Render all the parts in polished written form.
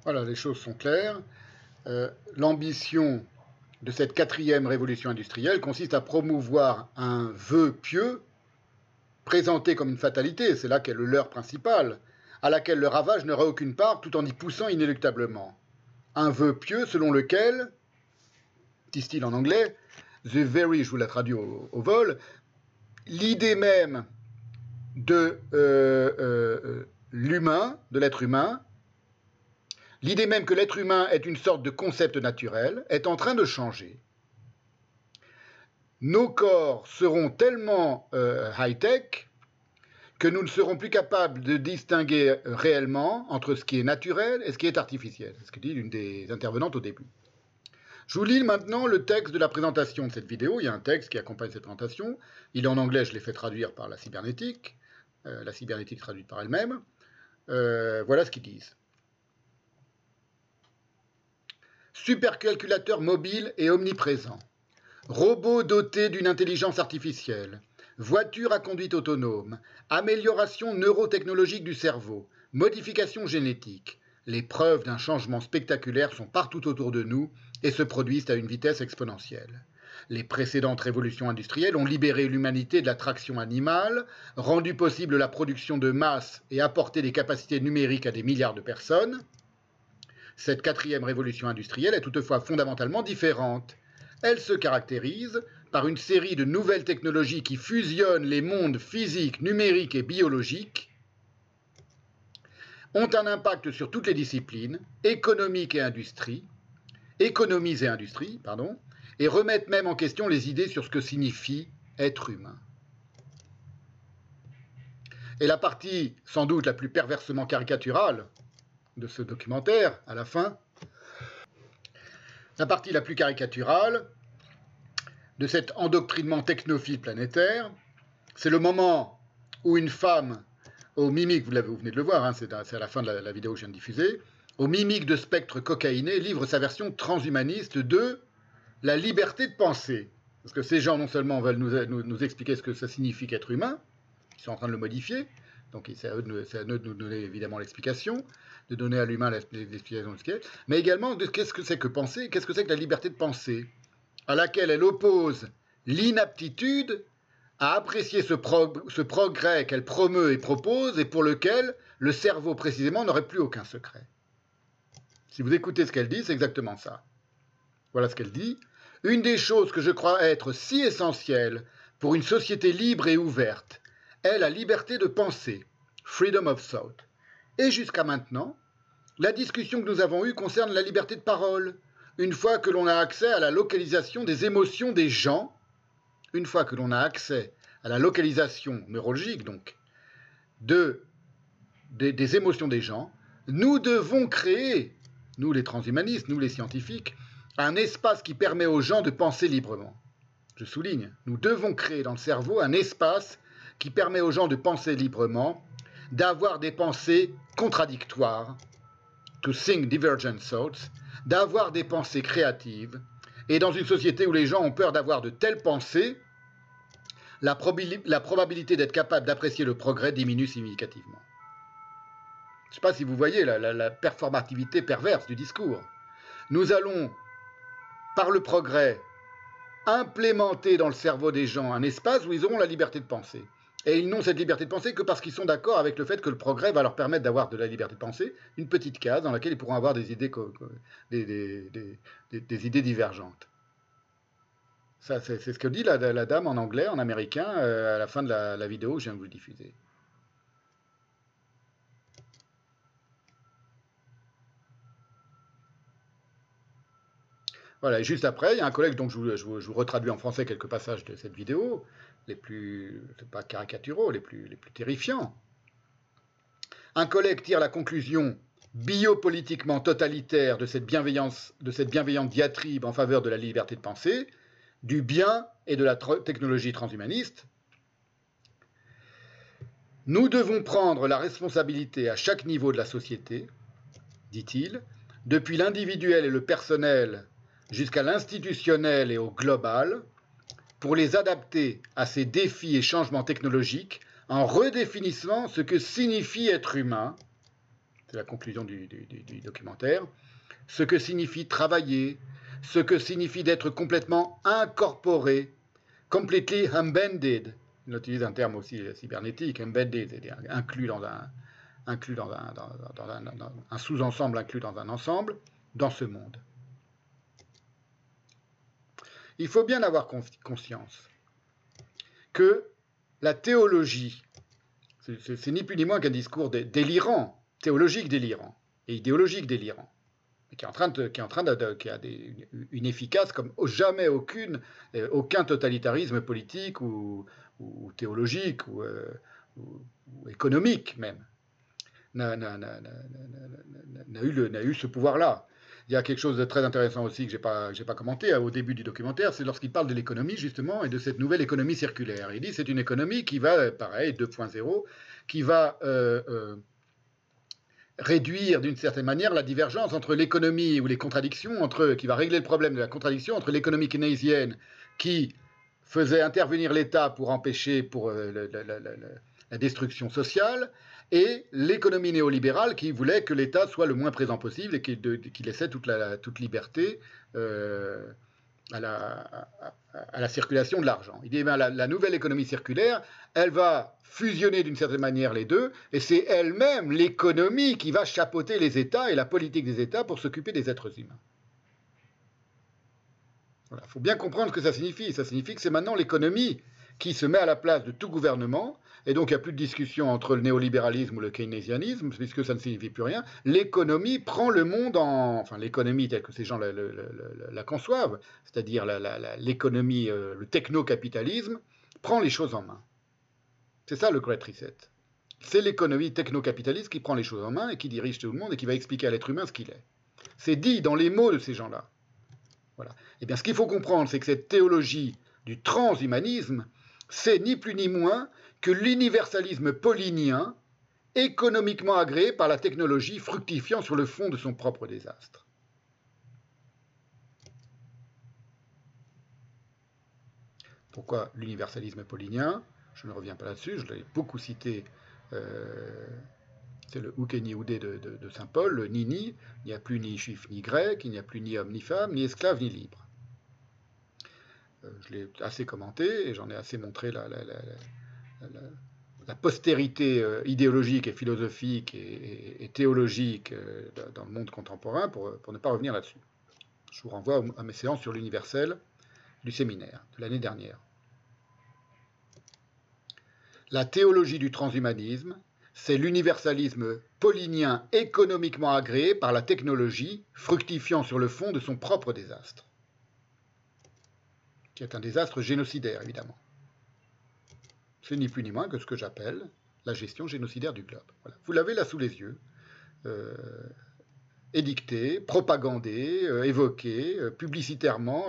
Voilà, les choses sont claires. L'ambition de cette 4e révolution industrielle consiste à promouvoir un vœu pieux présenté comme une fatalité, c'est là qu'est le leurre principal, à laquelle le ravage n'aura aucune part tout en y poussant inéluctablement. Un vœu pieux selon lequel, disent-ils en anglais, the very, je vous la traduis au vol, l'idée même de l'humain, de l'être humain, l'idée même que l'être humain est une sorte de concept naturel, est en train de changer. Nos corps seront tellement high-tech que nous ne serons plus capables de distinguer réellement entre ce qui est naturel et ce qui est artificiel. C'est ce que dit l'une des intervenantes au début. Je vous lis maintenant le texte de la présentation de cette vidéo. Il y a un texte qui accompagne cette présentation. Il est en anglais, je l'ai fait traduire par la cybernétique traduite par elle-même. Voilà ce qu'ils disent. Supercalculateur mobile et omniprésent. Robots dotés d'une intelligence artificielle. Voitures à conduite autonome. Amélioration neurotechnologique du cerveau. Modification génétique. Les preuves d'un changement spectaculaire sont partout autour de nous et se produisent à une vitesse exponentielle. Les précédentes révolutions industrielles ont libéré l'humanité de la traction animale, rendu possible la production de masse et apporté des capacités numériques à des milliards de personnes. Cette 4e révolution industrielle est toutefois fondamentalement différente. Elle se caractérise par une série de nouvelles technologies qui fusionnent les mondes physiques, numériques et biologiques, ont un impact sur toutes les disciplines, économies et industrie, et remettent même en question les idées sur ce que signifie être humain. Et la partie, sans doute la plus perversement caricaturale de ce documentaire, à la fin, la partie la plus caricaturale de cet endoctrinement technophile planétaire, c'est le moment où une femme, aux mimiques, vous venez de le voir, hein, c'est à la fin de la vidéo que je viens de diffuser, aux mimiques de spectre cocaïné, livre sa version transhumaniste de la liberté de penser. Parce que ces gens, non seulement veulent nous expliquer ce que ça signifie qu'être humain, ils sont en train de le modifier, donc c'est à eux de nous donner évidemment l'explication, de donner à l'humain l'explication de ce qu'est, mais également de qu'est-ce que c'est que penser, qu'est-ce que c'est que la liberté de penser, à laquelle elle oppose l'inaptitude à apprécier ce progrès qu'elle promeut et propose, et pour lequel le cerveau précisément n'aurait plus aucun secret. Si vous écoutez ce qu'elle dit, c'est exactement ça. Voilà ce qu'elle dit. Une des choses que je crois être si essentielle pour une société libre et ouverte est la liberté de penser, freedom of thought. Et jusqu'à maintenant, la discussion que nous avons eue concerne la liberté de parole. Une fois que l'on a accès à la localisation des émotions des gens, une fois que l'on a accès à la localisation neurologique, donc, des émotions des gens, nous devons créer, nous les transhumanistes, nous les scientifiques, un espace qui permet aux gens de penser librement. Je souligne, nous devons créer dans le cerveau un espace qui permet aux gens de penser librement, d'avoir des pensées contradictoires, to think divergent thoughts, d'avoir des pensées créatives, et dans une société où les gens ont peur d'avoir de telles pensées, la probabilité d'être capable d'apprécier le progrès diminue significativement. Je ne sais pas si vous voyez la performativité perverse du discours. Nous allons, par le progrès, implémenter dans le cerveau des gens un espace où ils auront la liberté de penser. Et ils n'ont cette liberté de penser que parce qu'ils sont d'accord avec le fait que le progrès va leur permettre d'avoir de la liberté de penser, une petite case dans laquelle ils pourront avoir des idées, des idées divergentes. Ça, c'est ce que dit la dame en anglais, en américain, à la fin de la vidéo que je viens de vous diffuser. Voilà, et juste après, il y a un collègue, donc je vous retraduis en français quelques passages de cette vidéo, les plus, c'est pas caricaturaux, les plus terrifiants. Un collègue tire la conclusion biopolitiquement totalitaire de cette bienveillante diatribe en faveur de la liberté de penser, du bien et de la technologie transhumaniste. Nous devons prendre la responsabilité à chaque niveau de la société, dit-il, depuis l'individuel et le personnel jusqu'à l'institutionnel et au global, pour les adapter à ces défis et changements technologiques en redéfinissant ce que signifie être humain. c'est la conclusion du documentaire, ce que signifie travailler, ce que signifie d'être complètement incorporé, completely embedded. On utilise un terme aussi cybernétique, embedded, c'est-à-dire inclus dans un sous-ensemble inclus dans un ensemble, dans ce monde. Il faut bien avoir conscience que la théologie, c'est ni plus ni moins qu'un discours délirant, théologique délirant et idéologique délirant, qui a une efficace comme jamais aucun totalitarisme politique ou théologique ou économique même n'a eu ce pouvoir-là. Il y a quelque chose de très intéressant aussi que je n'ai pas commenté au début du documentaire, c'est lorsqu'il parle de l'économie justement et de cette nouvelle économie circulaire. Il dit que c'est une économie qui va, pareil, 2.0, qui va réduire d'une certaine manière la divergence entre l'économie ou les contradictions, qui va régler le problème de la contradiction entre l'économie keynésienne qui faisait intervenir l'État pour empêcher la destruction sociale, et l'économie néolibérale qui voulait que l'État soit le moins présent possible et qui laissait toute liberté à la circulation de l'argent. Il dit, eh bien, la nouvelle économie circulaire, elle va fusionner d'une certaine manière les deux, et c'est elle-même l'économie qui va chapeauter les États et la politique des États pour s'occuper des êtres humains. Voilà, faut bien comprendre ce que ça signifie. Ça signifie que c'est maintenant l'économie qui se met à la place de tout gouvernement, et donc il n'y a plus de discussion entre le néolibéralisme ou le keynésianisme, puisque ça ne signifie plus rien. L'économie prend le monde enfin l'économie telle que ces gens la conçoivent, c'est-à-dire l'économie, le techno-capitalisme, prend les choses en main. C'est ça le Great Reset. C'est l'économie techno-capitaliste qui prend les choses en main et qui dirige tout le monde et qui va expliquer à l'être humain ce qu'il est. C'est dit dans les mots de ces gens-là. Voilà. Eh bien, ce qu'il faut comprendre, c'est que cette théologie du transhumanisme, c'est ni plus ni moins que l'universalisme paulinien, économiquement agréé par la technologie, fructifiant sur le fond de son propre désastre. Pourquoi l'universalisme paulinien? Je ne reviens pas là-dessus, je l'ai beaucoup cité, c'est le Ukeni Oudé de Saint Paul, le Nini, il n'y a plus ni juif ni grec, il n'y a plus ni homme ni femme, ni esclave ni libre. Je l'ai assez commenté et j'en ai assez montré la postérité idéologique et philosophique et théologique dans le monde contemporain pour ne pas revenir là-dessus. Je vous renvoie à mes séances sur l'universel du séminaire de l'année dernière. La théologie du transhumanisme, c'est l'universalisme paulinien économiquement agréé par la technologie, fructifiant sur le fond de son propre désastre, qui est un désastre génocidaire, évidemment. C'est ni plus ni moins que ce que j'appelle la gestion génocidaire du globe. Voilà. Vous l'avez là sous les yeux, édicté, propagandé, évoqué, publicitairement,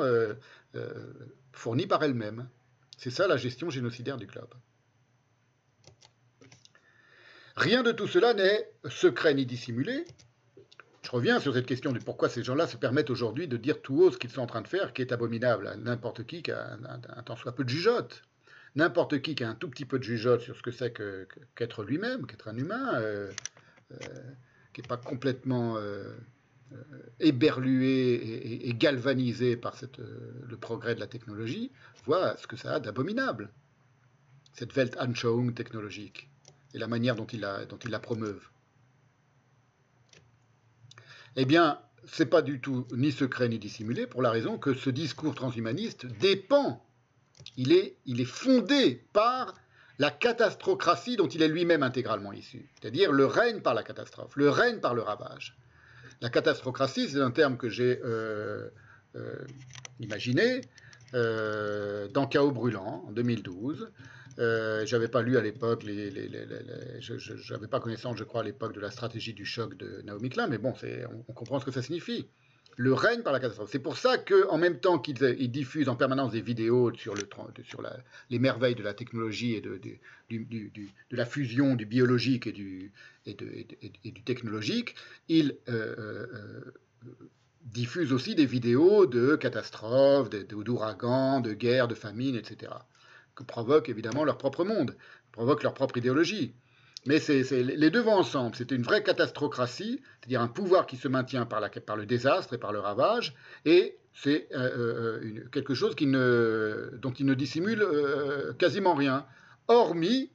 fourni par elle-même. C'est ça la gestion génocidaire du globe. Rien de tout cela n'est secret ni dissimulé. Je reviens sur cette question de pourquoi ces gens-là se permettent aujourd'hui de dire tout haut ce qu'ils sont en train de faire, qui est abominable à n'importe qui a un tant soit peu de jugeote. N'importe qui a un tout petit peu de jugeote sur ce que c'est qu'être lui-même, qu'être un humain, qui n'est pas complètement éberlué et galvanisé par le progrès de la technologie, voit ce que ça a d'abominable, cette Weltanschauung technologique, et la manière dont ils la promeuvent. Eh bien, ce n'est pas du tout ni secret ni dissimulé, pour la raison que ce discours transhumaniste dépend, il est fondé par la catastrophocratie dont il est lui-même intégralement issu, c'est-à-dire le règne par la catastrophe, le règne par le ravage. La catastrophocratie, c'est un terme que j'ai imaginé dans Chaos Brûlant, en 2012. J'avais pas lu à l'époque, j'avais pas connaissance, je crois, à l'époque de la stratégie du choc de Naomi Klein, mais bon, on comprend ce que ça signifie. Le règne par la catastrophe. C'est pour ça qu'en même temps qu'ils diffusent en permanence des vidéos sur les merveilles de la technologie et de la fusion du biologique et du technologique, ils diffusent aussi des vidéos de catastrophes, d'ouragans, de guerres, de famines, etc., que provoquent évidemment leur propre monde, provoquent leur propre idéologie. Mais les deux vont ensemble. C'est une vraie catastrophie, c'est-à-dire un pouvoir qui se maintient par le désastre et par le ravage, et c'est quelque chose dont il ne dissimule quasiment rien, hormis,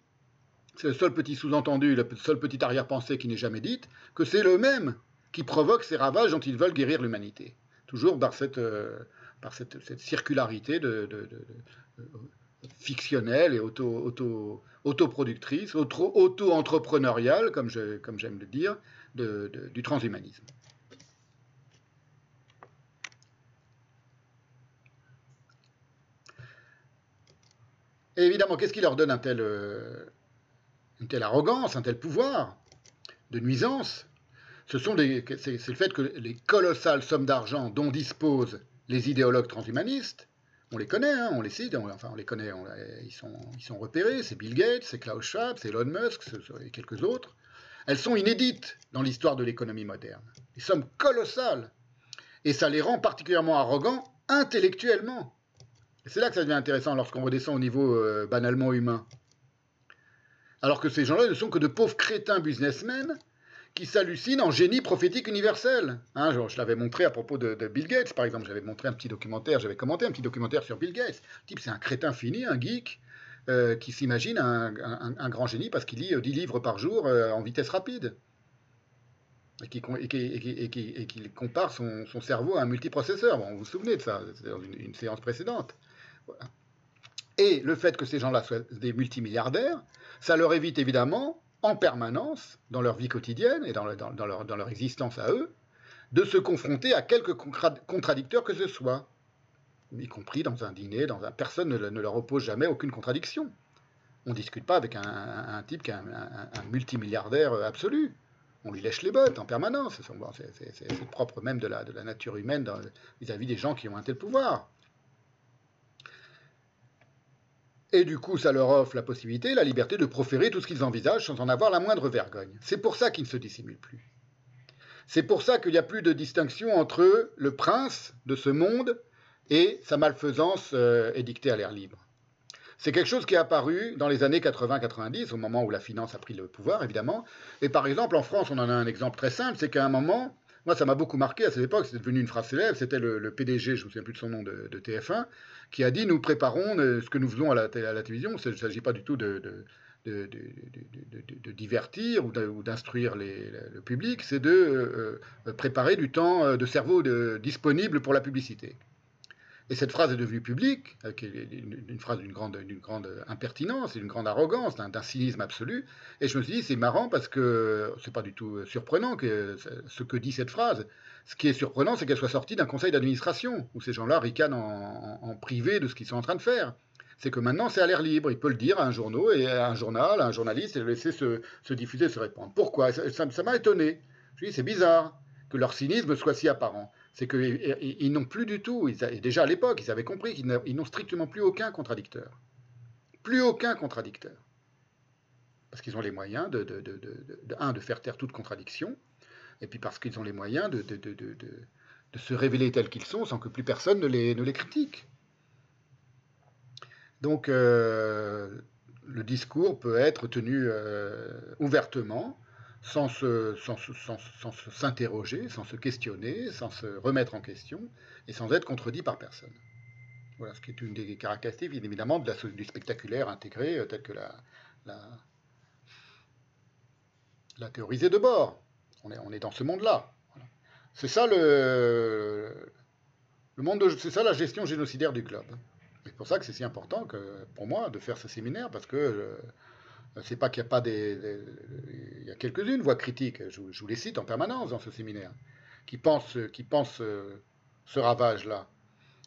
c'est le seul petit sous-entendu, la seule petite arrière-pensée qui n'est jamais dite, que c'est eux-mêmes qui provoquent ces ravages dont ils veulent guérir l'humanité. Toujours par cette circularité fictionnelle et autoproductrice, auto-entrepreneuriale, comme j'aime le dire, du transhumanisme. Et évidemment, qu'est-ce qui leur donne une telle arrogance, un tel pouvoir de nuisance? C'est le fait que les colossales sommes d'argent dont disposent les idéologues transhumanistes, on les connaît, hein, on les cite, on les connaît, ils sont repérés, c'est Bill Gates, c'est Klaus Schwab, c'est Elon Musk, et quelques autres. Elles sont inédites dans l'histoire de l'économie moderne. Des sommes colossales. Et ça les rend particulièrement arrogants intellectuellement. Et c'est là que ça devient intéressant lorsqu'on redescend au niveau banalement humain. Alors que ces gens-là ne sont que de pauvres crétins businessmen qui s'hallucinent en génie prophétique universel. Hein, je l'avais montré à propos de Bill Gates, par exemple. J'avais commenté un petit documentaire sur Bill Gates. Le type, c'est un crétin fini, un geek, qui s'imagine un grand génie parce qu'il lit 10 livres par jour en vitesse rapide. Et qui compare son cerveau à un multiprocesseur. Bon, vous vous souvenez de ça, c'est dans une séance précédente. Voilà. Et le fait que ces gens-là soient des multimilliardaires, ça leur évite évidemment, en permanence, dans leur vie quotidienne et dans leur existence à eux, de se confronter à quelque contradicteur que ce soit, y compris dans un dîner, personne ne leur oppose jamais aucune contradiction. On ne discute pas avec un type qui est un multimilliardaire absolu. On lui lèche les bottes en permanence. C'est le propre même de la nature humaine vis-à-vis des gens qui ont un tel pouvoir. Et du coup, ça leur offre la possibilité, la liberté de proférer tout ce qu'ils envisagent sans en avoir la moindre vergogne. C'est pour ça qu'ils ne se dissimulent plus. C'est pour ça qu'il n'y a plus de distinction entre le prince de ce monde et sa malfaisance édictée à l'air libre. C'est quelque chose qui est apparu dans les années 80-90, au moment où la finance a pris le pouvoir, évidemment. Et par exemple, en France, on en a un exemple très simple, c'est qu'à un moment, moi ça m'a beaucoup marqué à cette époque, c'était devenu une phrase célèbre, c'était le PDG, je ne me souviens plus de son nom, de TF1, qui a dit « Nous préparons ce que nous faisons à la télévision, il ne s'agit pas du tout de divertir ou d'instruire le public, c'est de préparer du temps de cerveau disponible pour la publicité. » Et cette phrase est devenue publique, une phrase d'une grande impertinence, d'une grande arrogance, d'un cynisme absolu. Et je me suis dit, c'est marrant parce que c'est pas du tout surprenant ce que dit cette phrase. Ce qui est surprenant, c'est qu'elle soit sortie d'un conseil d'administration, où ces gens-là ricanent en privé de ce qu'ils sont en train de faire. C'est que maintenant, c'est à l'air libre. Il peut le dire à un journal, à un journaliste, et le laisser se diffuser, se répandre. Pourquoi? Ça m'a étonné. Je me dis, c'est bizarre que leur cynisme soit si apparent. C'est qu'ils n'ont plus du tout, déjà à l'époque, ils avaient compris qu'ils n'ont strictement plus aucun contradicteur. Plus aucun contradicteur. Parce qu'ils ont les moyens de faire taire toute contradiction, et puis parce qu'ils ont les moyens de se révéler tels qu'ils sont sans que plus personne ne les critique. Donc, le discours peut être tenu ouvertement, sans s'interroger, sans se questionner, sans se remettre en question, et sans être contredit par personne. Voilà, ce qui est une des caractéristiques, évidemment, du spectaculaire intégré, tel que l'a théorisé Debord. On est dans ce monde-là. Voilà. C'est ça c'est ça la gestion génocidaire du globe. C'est pour ça que c'est si important pour moi de faire ce séminaire, parce que c'est pas qu'il n'y a pas il y a quelques-unes voix critiques, je vous les cite en permanence dans ce séminaire, qui pensent ce ravage-là.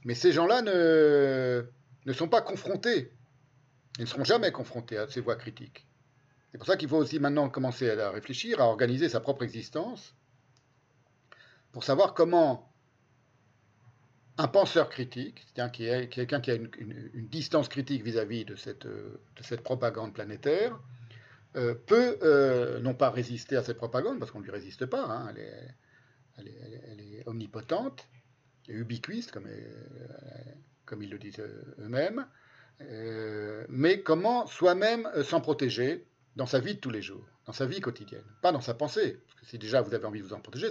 Mais ces gens-là ne sont pas confrontés. Ils ne seront jamais confrontés à ces voix critiques. C'est pour ça qu'il faut aussi maintenant commencer à réfléchir, à organiser sa propre existence, pour savoir comment un penseur critique, c'est-à-dire quelqu'un qui a une distance critique vis-à-vis de cette propagande planétaire, peut non pas résister à cette propagande, parce qu'on ne lui résiste pas, hein, elle est omnipotente et ubiquiste, comme ils le disent eux-mêmes, mais comment soi-même s'en protéger dans sa vie de tous les jours. dans sa vie quotidienne, pas dans sa pensée. Parce que si déjà vous avez envie de vous en protéger,